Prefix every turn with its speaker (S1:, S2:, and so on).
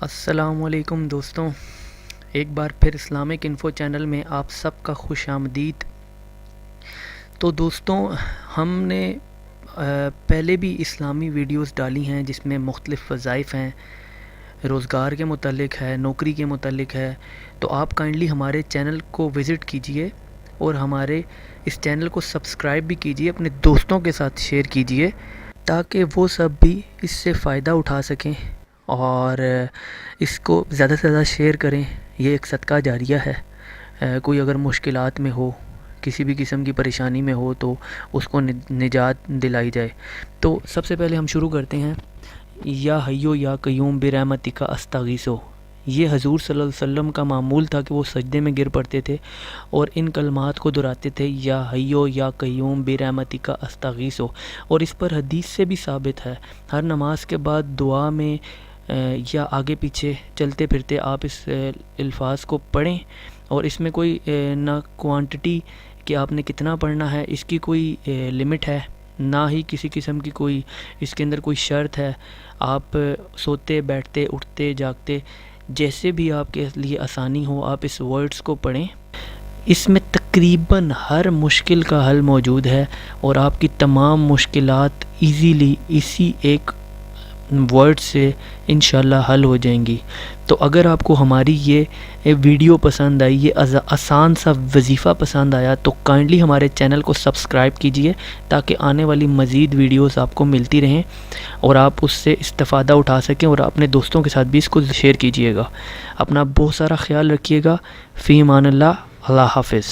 S1: السلام علیکم دوستوں، ایک بار پھر اسلامک انفو چینل میں آپ سب کا خوش آمدید۔ تو دوستوں، ہم نے پہلے بھی اسلامی ویڈیوز ڈالی ہیں جس میں مختلف وظائف ہیں، روزگار کے متعلق ہے، نوکری کے متعلق ہے۔ تو آپ کائنڈلی ہمارے چینل کو وزٹ کیجئے اور ہمارے اس چینل کو سبسکرائب بھی کیجئے، اپنے دوستوں کے ساتھ شیئر کیجئے تاکہ وہ سب بھی اس سے فائدہ اٹھا سکیں، اور اس کو زیادہ سے زیادہ شیئر کریں۔ یہ ایک صدقہ جاریہ ہے۔ کوئی اگر مشکلات میں ہو، کسی بھی قسم کی پریشانی میں ہو تو اس کو نجات دلائی جائے۔ تو سب سے پہلے ہم شروع کرتے ہیں، یا حیو یا قیوم برحمتک استغیثو۔ یہ حضور صلی اللہ علیہ وسلم کا معمول تھا کہ وہ سجدے میں گر پڑتے تھے اور ان کلمات کو دہراتے تھے، یا حیو یا قیوم برحمتک استغیثو۔ اور اس پر حدیث سے بھی ثابت ہے، ہر نماز کے بعد دعا میں یا آگے پیچھے چلتے پھرتے آپ اس الفاظ کو پڑھیں، اور اس میں کوئی نہ کوانٹٹی کہ آپ نے کتنا پڑھنا ہے، اس کی کوئی لمٹ ہے، نہ ہی کسی قسم کی کوئی اس کے اندر کوئی شرط ہے۔ آپ سوتے بیٹھتے اٹھتے جاگتے جیسے بھی آپ کے لیے آسانی ہو آپ اس ورڈز کو پڑھیں۔ اس میں تقریباً ہر مشکل کا حل موجود ہے، اور آپ کی تمام مشکلات ایزیلی اسی ایک ورڈ سے انشاءاللہ حل ہو جائیں گی۔ تو اگر آپ کو ہماری یہ ویڈیو پسند آئی، یہ آسان سا وظیفہ پسند آیا، تو کائنڈلی ہمارے چینل کو سبسکرائب کیجئے تاکہ آنے والی مزید ویڈیوز آپ کو ملتی رہیں اور آپ اس سے استفادہ اٹھا سکیں، اور اپنے دوستوں کے ساتھ بھی اس کو شیئر کیجئے گا۔ اپنا بہت سارا خیال رکھیے گا۔ فی امان اللہ، اللہ حافظ۔